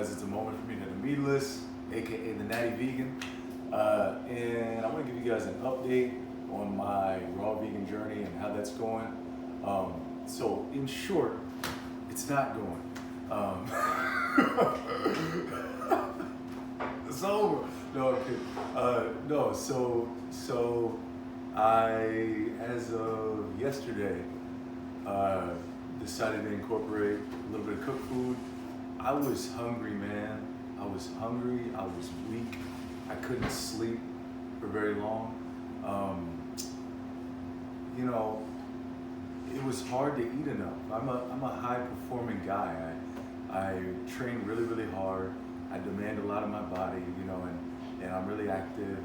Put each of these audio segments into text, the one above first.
guys, it's a moment for me to the meatless, aka the Natty Vegan, and I want to give you guys an update on my raw vegan journey and how that's going. So, in short, it's not going. It's over. No, I'm kidding. No, so I, as of yesterday, decided to incorporate a little bit of cooked food. I was hungry, man. I was hungry. I was weak. I couldn't sleep for very long. It was hard to eat enough. I'm a high performing guy. I train really, really hard. I demand a lot of my body, and I'm really active.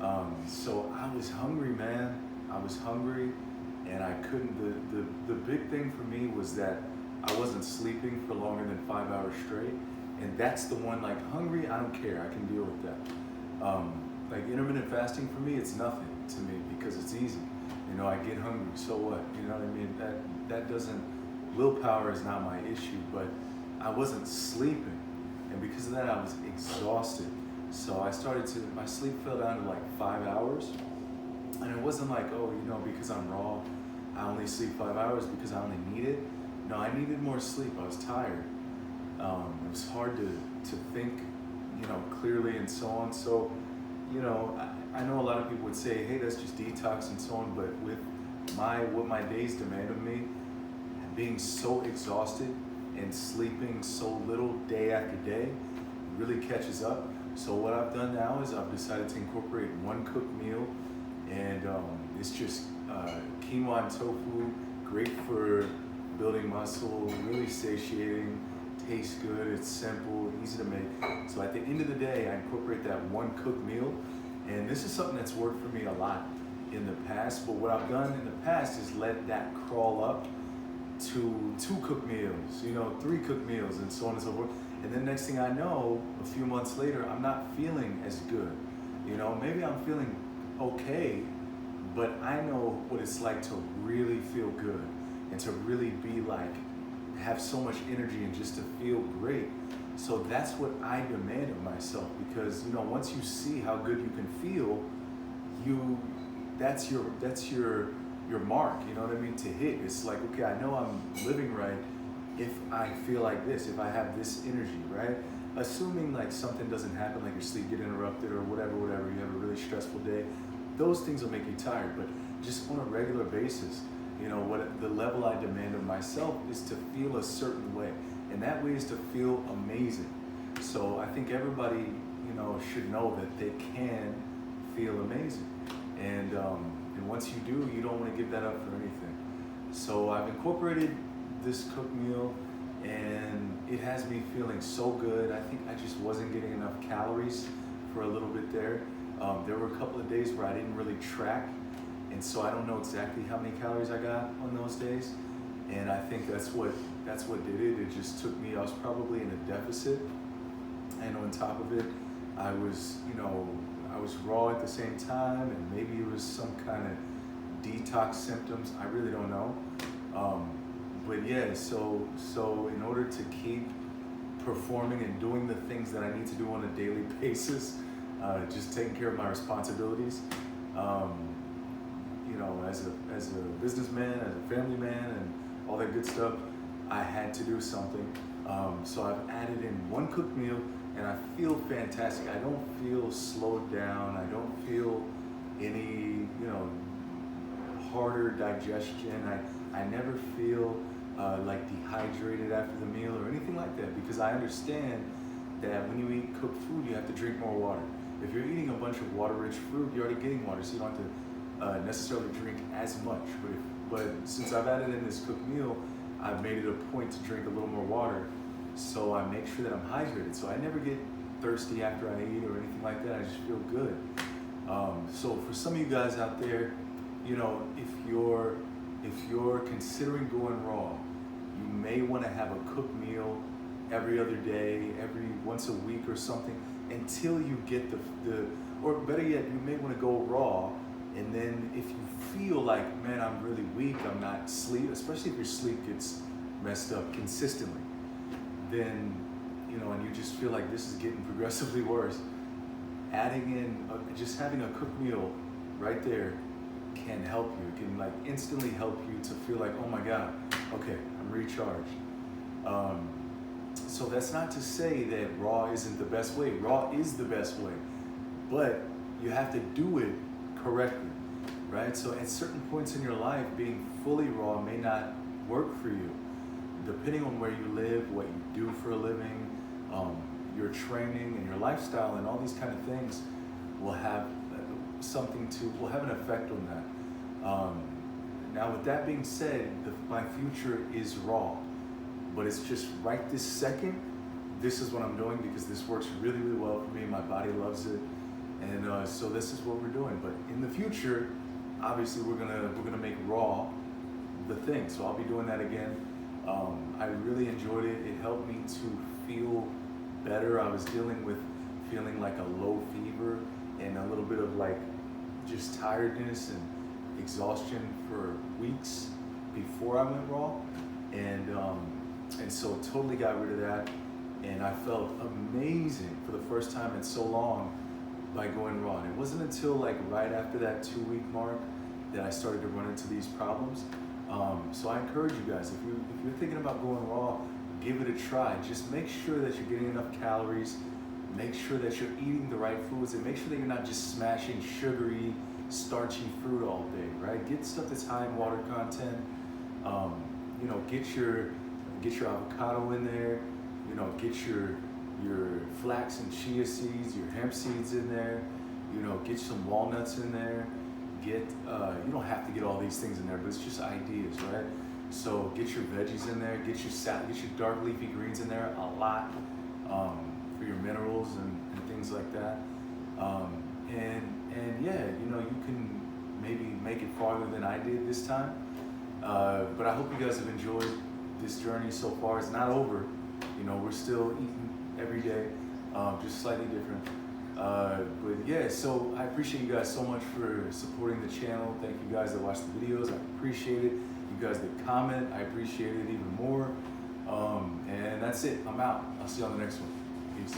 And so I was hungry, man. I was hungry, and I couldn't. The big thing for me was that I wasn't sleeping for longer than 5 hours straight. And that's the one, like, hungry, I don't care. I can deal with that. Like intermittent fasting for me, it's nothing to me because it's easy. I get hungry, so what? You know what I mean? That doesn't, willpower is not my issue, but I wasn't sleeping. And because of that, I was exhausted. So my sleep fell down to like 5 hours. And it wasn't like, because I'm raw, I only sleep 5 hours because I only need it. No, I needed more sleep. I was tired. It was hard to think, clearly and so on. So, I know a lot of people would say, hey, that's just detox and so on, but with what my days demand of me, being so exhausted and sleeping so little day after day, really catches up. So what I've done now is I've decided to incorporate one cooked meal, and it's just quinoa and tofu, great for building muscle, really satiating, tastes good, it's simple, easy to make. So at the end of the day, I incorporate that one cooked meal, and this is something that's worked for me a lot in the past, but what I've done in the past is let that crawl up to 2 cooked meals, 3 cooked meals, and so on and so forth. And then next thing I know, a few months later, I'm not feeling as good. Maybe I'm feeling okay, but I know what it's like to really feel good and to really be like, have so much energy and just to feel great. So that's what I demand of myself, because once you see how good you can feel, that's your mark, you know what I mean, to hit. It's like, okay, I know I'm living right if I feel like this, if I have this energy, right? Assuming like something doesn't happen, like your sleep get interrupted or whatever, you have a really stressful day, those things will make you tired. But just on a regular basis, what the level I demand of myself is to feel a certain way, and that way is to feel amazing. So I think everybody, should know that they can feel amazing, and once you do, you don't want to give that up for anything. So I've incorporated this cooked meal, and it has me feeling so good. I think I just wasn't getting enough calories for a little bit there. There were a couple of days where I didn't really track, and so I don't know exactly how many calories I got on those days. And I think that's what did it. It just took me, I was probably in a deficit. And on top of it, I was raw at the same time, and maybe it was some kind of detox symptoms. I really don't know. But yeah, so in order to keep performing and doing the things that I need to do on a daily basis, just taking care of my responsibilities, as a businessman, as a family man, and all that good stuff, I had to do something. So I've added in one cooked meal, and I feel fantastic. I don't feel slowed down. I don't feel any, harder digestion. I never feel like dehydrated after the meal or anything like that, because I understand that when you eat cooked food, you have to drink more water. If you're eating a bunch of water-rich fruit, you're already getting water, so you don't have to necessarily drink as much. But since I've added in this cooked meal, I've made it a point to drink a little more water, so I make sure that I'm hydrated. So I never get thirsty after I eat or anything like that. I just feel good. So for some of you guys out there, if you're considering going raw, you may want to have a cooked meal every other day, every once a week or something, until you get or better yet, you may want to go raw. And then if you feel like, man, I'm really weak, I'm not sleep, especially if your sleep gets messed up consistently, then, and you feel like this is getting progressively worse, adding in, just having a cooked meal right there can help you. It can like instantly help you to feel like, oh my God, okay, I'm recharged. So that's not to say that raw isn't the best way. Raw is the best way, but you have to do it correctly, right? So at certain points in your life, being fully raw may not work for you. Depending on where you live, what you do for a living, your training and your lifestyle and all these kind of things will have will have an effect on that. Now with that being said, my future is raw, but it's just right this second, this is what I'm doing because this works really, really well for me. My body loves it. And so this is what we're doing. But in the future, obviously we're gonna make raw the thing. So I'll be doing that again. I really enjoyed it. It helped me to feel better. I was dealing with feeling like a low fever and a little bit of like just tiredness and exhaustion for weeks before I went raw. And so totally got rid of that. And I felt amazing for the first time in so long by going raw. And it wasn't until like right after that 2-week mark that I started to run into these problems. So I encourage you guys, if you're thinking about going raw, give it a try. Just make sure that you're getting enough calories, make sure that you're eating the right foods, and make sure that you're not just smashing sugary, starchy fruit all day, right? Get stuff that's high in water content. You know, get your avocado in there. You know, get your flax and chia seeds, your hemp seeds in there. You know, get some walnuts in there. Get you don't have to get all these things in there, but it's just ideas, right? So get your veggies in there. Get your dark leafy greens in there a lot for your minerals and things like that. And yeah, you know, you can maybe make it farther than I did this time. But I hope you guys have enjoyed this journey so far. It's not over. You know, we're still eating every day, just slightly different. But yeah, so I appreciate you guys so much for supporting the channel. Thank you guys that watch the videos. I appreciate it. You guys that comment, I appreciate it even more. And that's it. I'm out. I'll see you on the next one. Peace.